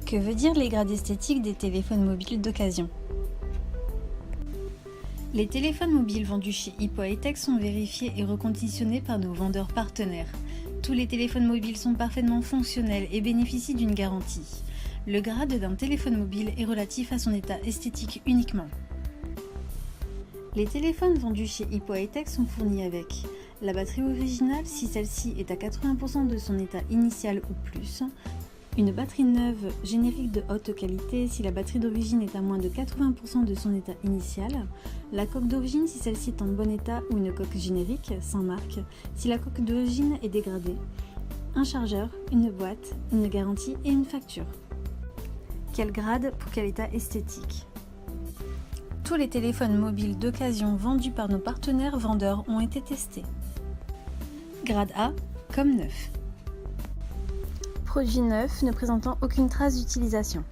Que veut dire les grades esthétiques des téléphones mobiles d'occasion? Les téléphones mobiles vendus chez Hippo High-Tech sont vérifiés et reconditionnés par nos vendeurs partenaires. Tous les téléphones mobiles sont parfaitement fonctionnels et bénéficient d'une garantie. Le grade d'un téléphone mobile est relatif à son état esthétique uniquement. Les téléphones vendus chez Hippo High-Tech sont fournis avec la batterie originale si celle-ci est à 80% de son état initial ou plus, une batterie neuve générique de haute qualité si la batterie d'origine est à moins de 80% de son état initial, la coque d'origine si celle-ci est en bon état ou une coque générique, sans marque, si la coque d'origine est dégradée, un chargeur, une boîte, une garantie et une facture. Quel grade pour quel état esthétique? Tous les téléphones mobiles d'occasion vendus par nos partenaires vendeurs ont été testés. Grade A, comme neuf. Produit neuf ne présentant aucune trace d'utilisation.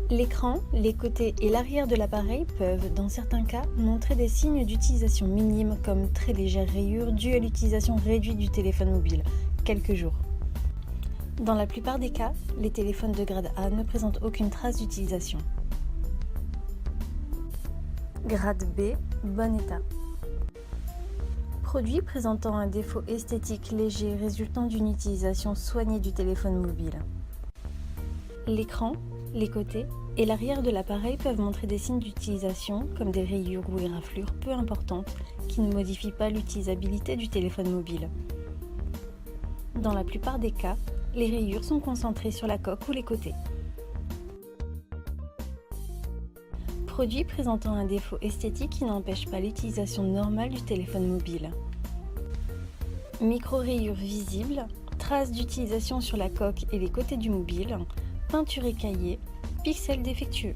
L'écran, les côtés et l'arrière de l'appareil peuvent, dans certains cas, montrer des signes d'utilisation minimes comme très légères rayures dues à l'utilisation réduite du téléphone mobile, quelques jours. Dans la plupart des cas, les téléphones de grade A ne présentent aucune trace d'utilisation. Grade B, bon état. Produit présentant un défaut esthétique léger résultant d'une utilisation soignée du téléphone mobile. L'écran, les côtés et l'arrière de l'appareil peuvent montrer des signes d'utilisation comme des rayures ou éraflures peu importantes qui ne modifient pas l'utilisabilité du téléphone mobile. Dans la plupart des cas, les rayures sont concentrées sur la coque ou les côtés. Produit présentant un défaut esthétique qui n'empêche pas l'utilisation normale du téléphone mobile. Micro-rayures visibles, traces d'utilisation sur la coque et les côtés du mobile, peinture écaillée, pixels défectueux.